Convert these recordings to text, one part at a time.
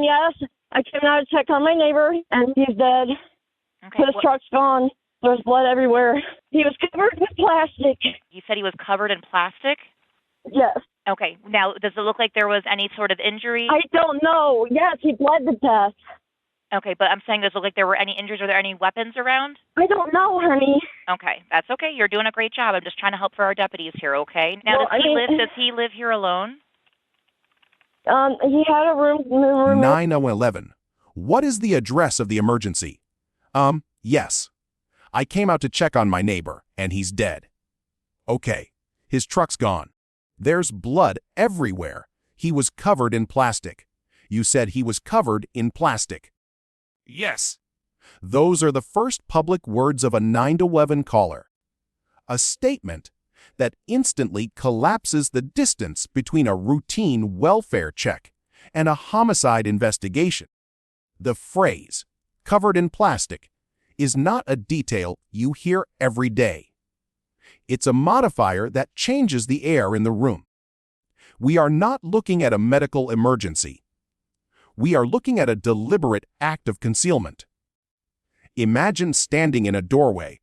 Yes. I came out to check on my neighbor, and he's dead. Okay. His truck's gone. There's blood everywhere. He was covered with plastic. You said he was covered in plastic? Yes. Okay. Now, does it look like there was any sort of injury? I don't know. Yes, he bled to death. Okay, but I'm saying, does it look like there were any injuries? Were there any weapons around? I don't know, honey. Okay, that's okay. You're doing a great job. I'm just trying to help for our deputies here, okay? Now, Well, does he live here alone? He had a room. 911. What is the address of the emergency? Yes. I came out to check on my neighbor, and he's dead. Okay. His truck's gone. There's blood everywhere. He was covered in plastic. You said he was covered in plastic. Yes. Those are the first public words of a 911 caller. A statement that instantly collapses the distance between a routine welfare check and a homicide investigation. The phrase, covered in plastic, is not a detail you hear every day. It's a modifier that changes the air in the room. We are not looking at a medical emergency. We are looking at a deliberate act of concealment. Imagine standing in a doorway,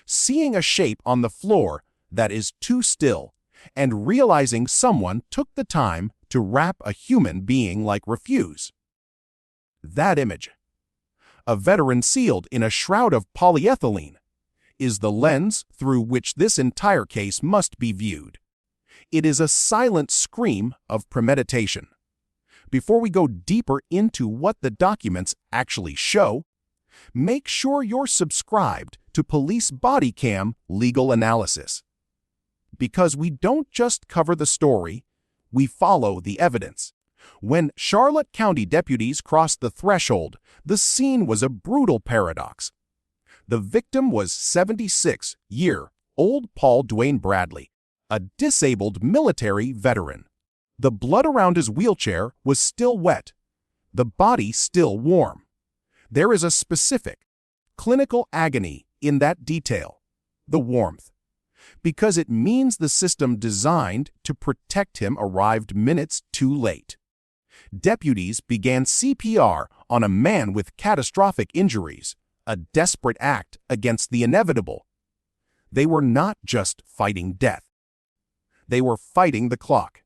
seeing a shape on the floor that is too still, and realizing someone took the time to wrap a human being like refuse. That image, a veteran sealed in a shroud of polyethylene, is the lens through which this entire case must be viewed. It is a silent scream of premeditation. Before we go deeper into what the documents actually show, make sure you're subscribed to Police Bodycam Legal Analysis. Because we don't just cover the story, we follow the evidence. When Charlotte County deputies crossed the threshold, the scene was a brutal paradox. The victim was 76-year-old Paul Dwayne Bradley, a disabled military veteran. The blood around his wheelchair was still wet, the body still warm. There is a specific, clinical agony in that detail, the warmth, because it means the system designed to protect him arrived minutes too late. Deputies began CPR on a man with catastrophic injuries, a desperate act against the inevitable. They were not just fighting death. They were fighting the clock.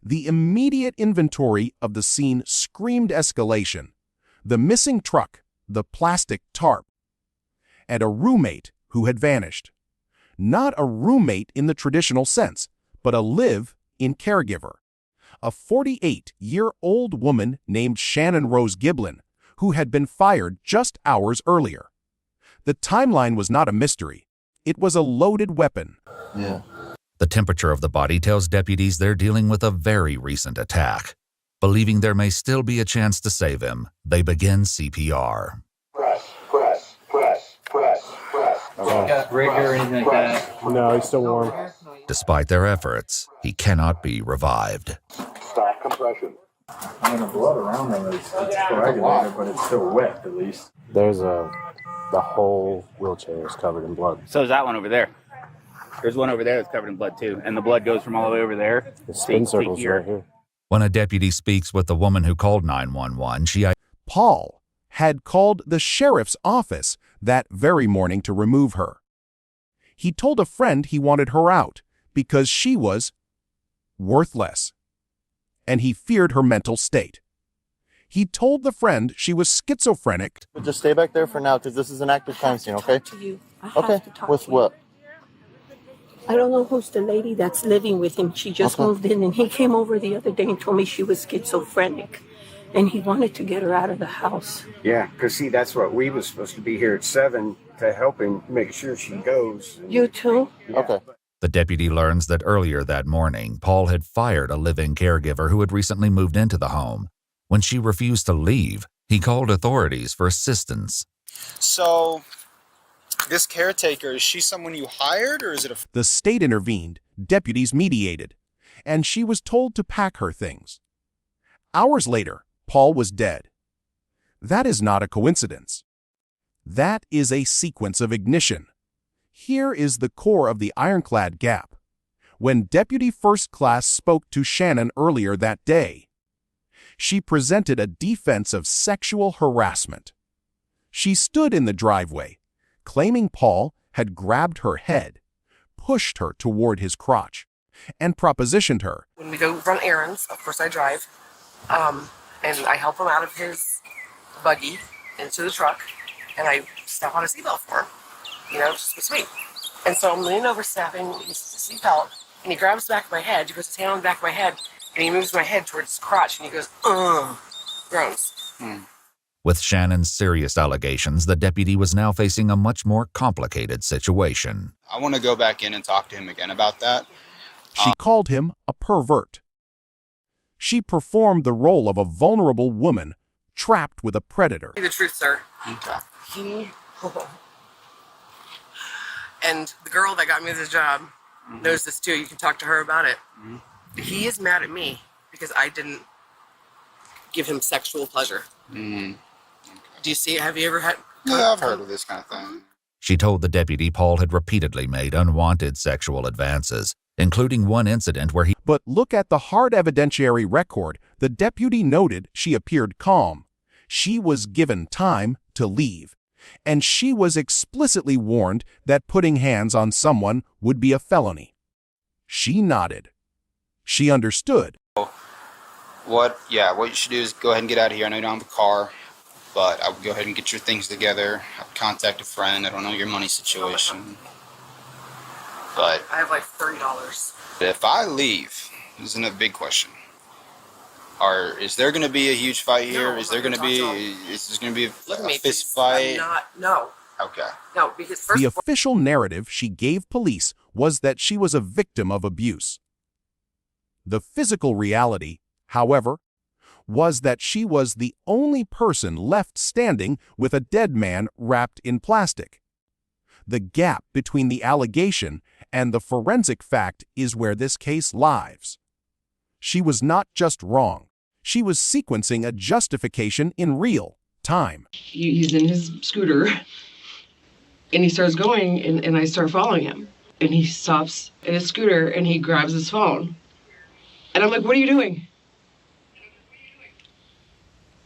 The immediate inventory of the scene screamed escalation. The missing truck, the plastic tarp, and a roommate who had vanished. Not a roommate in the traditional sense, but a live-in caregiver. A 48-year-old woman named Shannon Rose Giblin, who had been fired just hours earlier. The timeline was not a mystery. It was a loaded weapon. Yeah. The temperature of the body tells deputies they're dealing with a very recent attack. Believing there may still be a chance to save him, they begin CPR. Press. Got rigor or anything like that? No, he's still warm. Despite their efforts, he cannot be revived. Stop compression. I mean, the blood around them is coagulated, but it's still wet at least. There's the whole wheelchair is covered in blood. So is that one over there. There's one over there that's covered in blood too, and the blood goes from all the way over there. The spin circle's right here. When a deputy speaks with the woman who called 911, Paul had called the sheriff's office that very morning to remove her. He told a friend he wanted her out because she was worthless, and he feared her mental state. He told the friend she was schizophrenic. But just stay back there for now, because this is an active crime scene, okay? To you. Okay, with what? I don't know who's the lady that's living with him. She just moved in, and he came over the other day and told me she was schizophrenic, and he wanted to get her out of the house. Yeah, because see, that's what we was supposed to be here at 7 to help him make sure she goes. You too? Yeah. Okay. the deputy learns that earlier that morning, Paul had fired a live-in caregiver who had recently moved into the home. When she refused to leave, he called authorities for assistance. So, this caretaker, is she someone you hired, or is it a... The state intervened, deputies mediated, and she was told to pack her things. Hours later, Paul was dead. That is not a coincidence. That is a sequence of ignition. Here is the core of the ironclad gap. When Deputy First Class spoke to Shannon earlier that day, She presented a defense of sexual harassment. She stood in the driveway, claiming Paul had grabbed her head, pushed her toward his crotch, and propositioned her. When we go run errands, of course I drive, and I help him out of his buggy into the truck, and I snap on a seatbelt for him, just be sweet. And so I'm leaning over snapping his seatbelt, and he grabs the back of my head, he puts his hand on the back of my head, and he moves my head towards his crotch, and he goes, ugh, groans. With Shannon's serious allegations, the deputy was now facing a much more complicated situation. I want to go back in and talk to him again about that. She called him a pervert. She performed the role of a vulnerable woman trapped with a predator. The truth, sir. Okay. He and the girl that got me this job knows this too. You can talk to her about it. He is mad at me because I didn't give him sexual pleasure. Do you see it? Have you ever had? Yeah, I've heard of this kind of thing. She told the deputy Paul had repeatedly made unwanted sexual advances, including one incident where he... But look at the hard evidentiary record. The deputy noted she appeared calm. She was given time to leave, and she was explicitly warned that putting hands on someone would be a felony. She nodded. She understood. What you should do is go ahead and get out of here. I know you don't have a car, but I would go ahead and get your things together. I would contact a friend. I don't know your money situation. But I have like $30. if I leave, this is a big question. Is there going to be a huge fight here? No, is there going to be a fist fight? No. Okay. No, because first The official narrative she gave police was that she was a victim of abuse. The physical reality, however, was that she was the only person left standing with a dead man wrapped in plastic. The gap between the allegation and the forensic fact is where this case lies. She was not just wrong. She was sequencing a justification in real time. he's in his scooter, and he starts going, and I start following him. And he stops in his scooter, and he grabs his phone. And I'm like, what are you doing?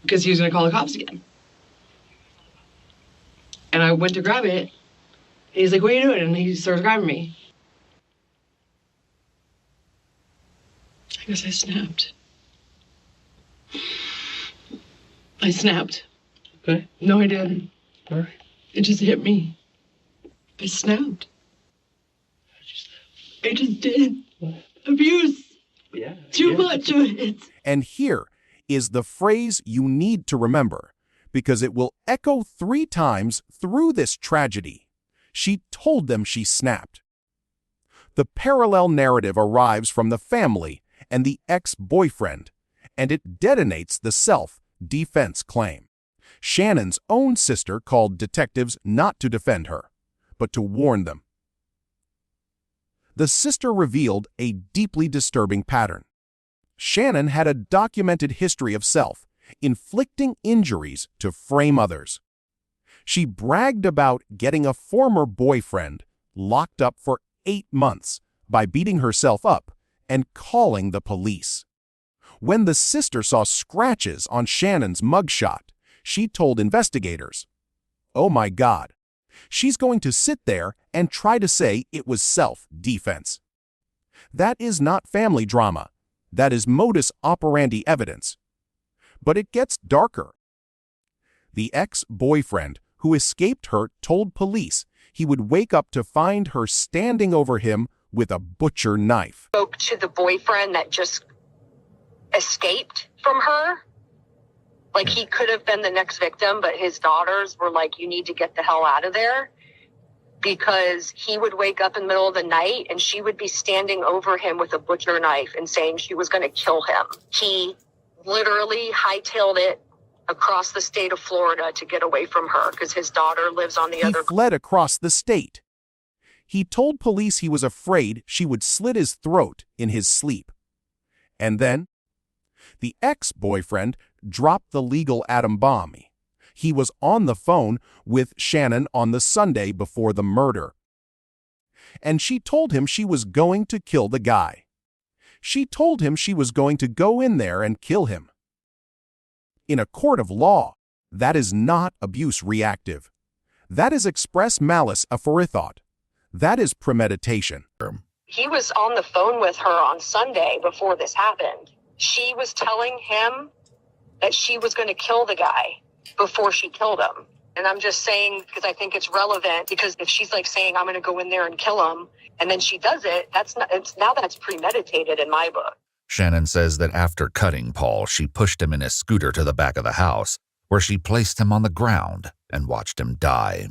Because he was going to call the cops again. And I went to grab it. And he's like, what are you doing? And he starts grabbing me. I guess I snapped. I snapped. Okay. No, I didn't. All right. It just hit me. I snapped. I just did. Abuse. Yeah. Too much of it. And here is the phrase you need to remember, because it will echo 3 times through this tragedy. She told them she snapped. The parallel narrative arrives from the family and the ex-boyfriend, and it detonates the self-defense claim. Shannon's own sister called detectives not to defend her, but to warn them. The sister revealed a deeply disturbing pattern. Shannon had a documented history of self-inflicting injuries to frame others. She bragged about getting a former boyfriend locked up for 8 months by beating herself up and calling the police. When the sister saw scratches on Shannon's mugshot, she told investigators, "Oh my God, she's going to sit there and try to say it was self-defense." That is not family drama. That is modus operandi evidence. But it gets darker. The ex-boyfriend who escaped her told police he would wake up to find her standing over him with a butcher knife. Spoke to the boyfriend that just escaped from her. Like, he could have been the next victim, but his daughters were like, you need to get the hell out of there. Because he would wake up in the middle of the night and she would be standing over him with a butcher knife and saying she was going to kill him. He literally hightailed it across the state of Florida to get away from her because his daughter lives on the other. He fled across the state. He told police he was afraid she would slit his throat in his sleep. And then, the ex-boyfriend dropped the legal atom bomb. He was on the phone with Shannon on the Sunday before the murder. And she told him she was going to kill the guy. She told him she was going to go in there and kill him. In a court of law, that is not abuse reactive. That is express malice aforethought. That is premeditation. He was on the phone with her on Sunday before this happened. She was telling him that she was going to kill the guy before she killed him. And I'm just saying, because I think it's relevant, because if she's like saying, I'm going to go in there and kill him, and then she does it, that's premeditated in my book. Shannon says that after cutting Paul, she pushed him in his scooter to the back of the house, where she placed him on the ground and watched him die.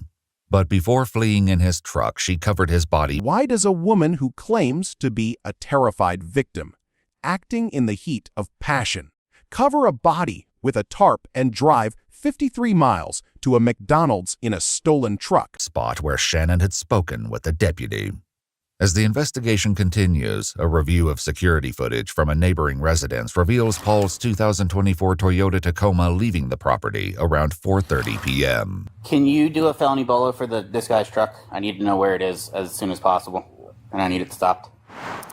But before fleeing in his truck, she covered his body. Why does a woman who claims to be a terrified victim, acting in the heat of passion, cover a body with a tarp and drive 53 miles to a McDonald's in a stolen truck? Spot where Shannon had spoken with the deputy. As the investigation continues, a review of security footage from a neighboring residence reveals Paul's 2024 Toyota Tacoma leaving the property around 4:30 p.m. Can you do a felony bolo for this guy's truck? I need to know where it is as soon as possible, and I need it stopped.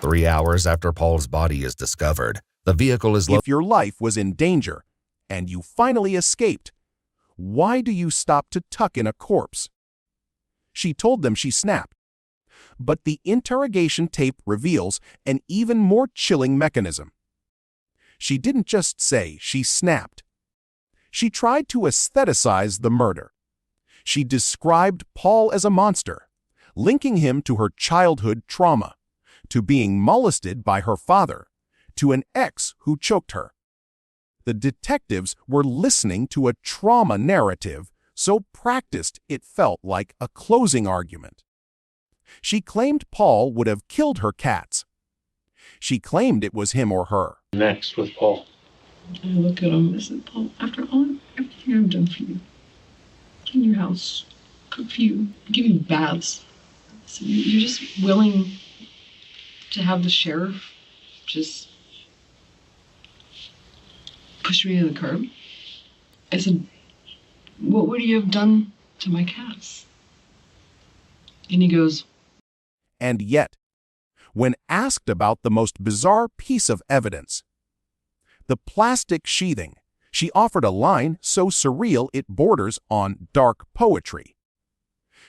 3 hours after Paul's body is discovered, the vehicle is If your life was in danger and you finally escaped, why do you stop to tuck in a corpse? She told them she snapped. But the interrogation tape reveals an even more chilling mechanism. She didn't just say she snapped. She tried to aestheticize the murder. She described Paul as a monster, linking him to her childhood trauma, to being molested by her father, to an ex who choked her. The detectives were listening to a trauma narrative so practiced it felt like a closing argument. She claimed Paul would have killed her cats. She claimed it was him or her. Next with Paul. I look at him and said, Paul, after everything I've done for you, clean your house, cook for you, give you baths, so you're just willing to have the sheriff just push me to the curb? I said, what would you have done to my cats? And he goes, and yet, when asked about the most bizarre piece of evidence, the plastic sheathing, she offered a line so surreal it borders on dark poetry.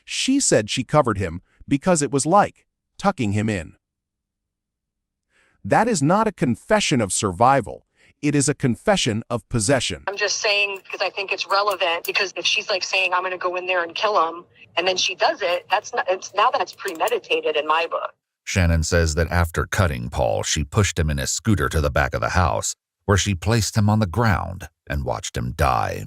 She said she covered him because it was like tucking him in. That is not a confession of survival. It is a confession of possession. I'm just saying, because I think it's relevant, because if she's like saying, I'm going to go in there and kill him, and then she does it, that's premeditated in my book. Shannon says that after cutting Paul, she pushed him in his scooter to the back of the house, where she placed him on the ground and watched him die.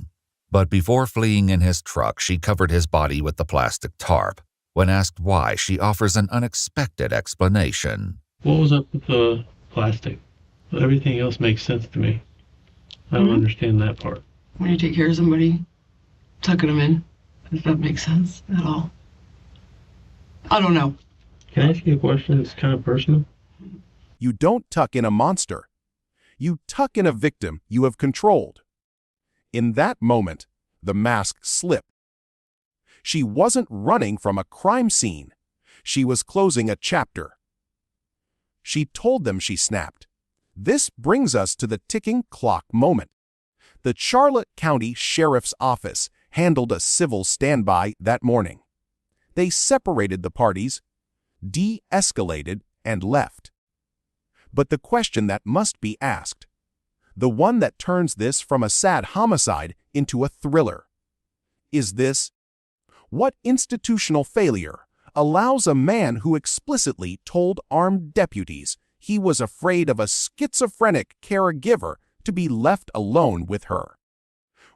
But before fleeing in his truck, she covered his body with the plastic tarp. When asked why, she offers an unexpected explanation. What was up with the plastic? Everything else makes sense to me. I don't understand that part. when you take care of somebody, tucking them in, does that make sense at all? I don't know. Can I ask you a question that's kind of personal? You don't tuck in a monster. You tuck in a victim you have controlled. In that moment, the mask slipped. She wasn't running from a crime scene. She was closing a chapter. She told them she snapped. This brings us to the ticking clock moment. The Charlotte County Sheriff's Office handled a civil standby that morning. They separated the parties, de-escalated, and left. But the question that must be asked, the one that turns this from a sad homicide into a thriller, is this: what institutional failure allows a man who explicitly told armed deputies he was afraid of a schizophrenic caregiver to be left alone with her?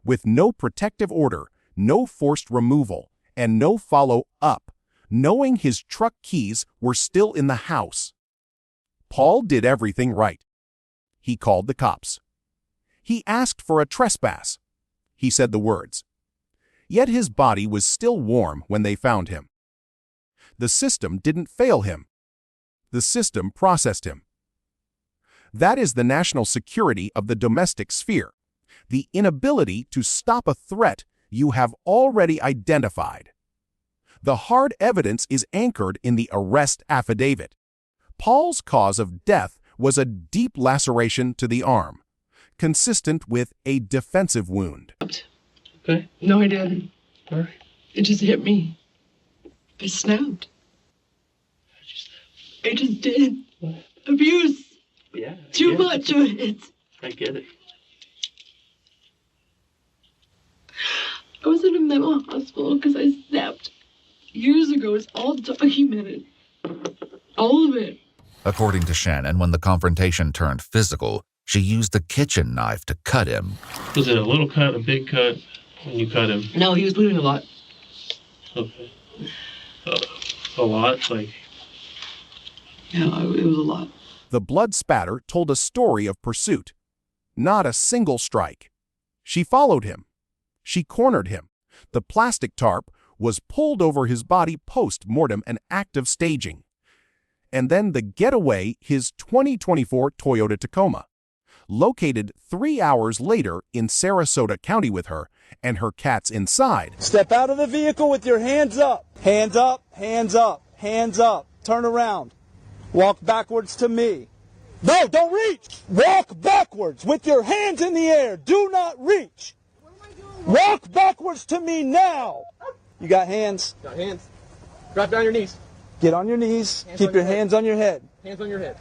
With no protective order, no forced removal, and no follow-up, knowing his truck keys were still in the house. Paul did everything right. He called the cops. He asked for a trespass. He said the words. Yet his body was still warm when they found him. The system didn't fail him. The system processed him. That is the national security of the domestic sphere, the inability to stop a threat you have already identified. The hard evidence is anchored in the arrest affidavit. Paul's cause of death was a deep laceration to the arm, consistent with a defensive wound. Okay. No, I didn't. All right. It just hit me. I snapped. I just did. What? Abuse. Yeah. Too much of it. I get it. I was in a mental hospital because I snapped years ago. It's all documented. All of it. According to Shannon, when the confrontation turned physical, she used a kitchen knife to cut him. Was it a little cut, a big cut when you cut him? No, he was bleeding a lot. Okay. A lot? Like... Yeah, it was a lot. The blood spatter told a story of pursuit, not a single strike. She followed him. She cornered him. The plastic tarp was pulled over his body post-mortem, an act of staging. And then the getaway, his 2024 Toyota Tacoma, located 3 hours later in Sarasota County with her and her cats inside. Step out of the vehicle with your hands up. Hands up, hands up, hands up. Turn around. Walk backwards to me. No, don't reach. Walk backwards with your hands in the air. Do not reach. Walk backwards to me now. You got hands? Got hands. Drop down your knees. Get on your knees. Keep your hands on your head. Hands on your head.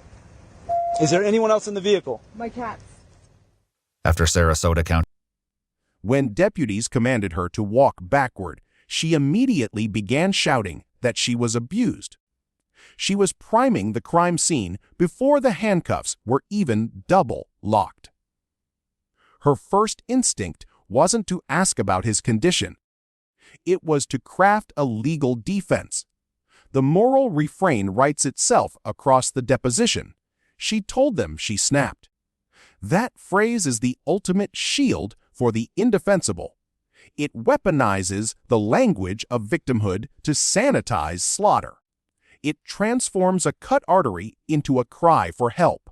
Is there anyone else in the vehicle? My cats. After Sarasota County. When deputies commanded her to walk backward, she immediately began shouting that she was abused. She was priming the crime scene before the handcuffs were even double locked. Her first instinct wasn't to ask about his condition. It was to craft a legal defense. The moral refrain writes itself across the deposition. She told them she snapped. That phrase is the ultimate shield for the indefensible. It weaponizes the language of victimhood to sanitize slaughter. It transforms a cut artery into a cry for help.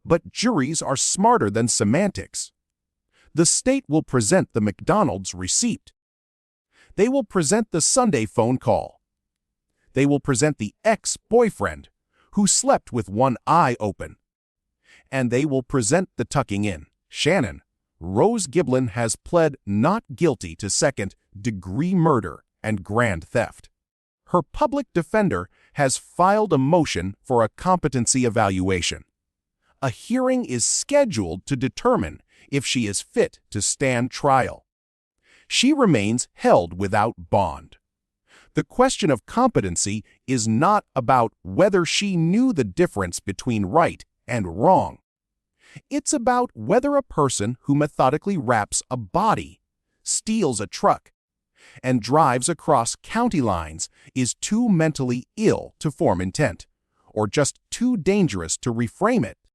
But juries are smarter than semantics. The state will present the McDonald's receipt. They will present the Sunday phone call. They will present the ex-boyfriend who slept with one eye open. And they will present the tucking in. Shannon Rose Giblin has pled not guilty to second-degree murder and grand theft. Her public defender has filed a motion for a competency evaluation. A hearing is scheduled to determine if she is fit to stand trial. She remains held without bond. The question of competency is not about whether she knew the difference between right and wrong. It's about whether a person who methodically wraps a body, steals a truck, and drives across county lines is too mentally ill to form intent, or just too dangerous to reframe it.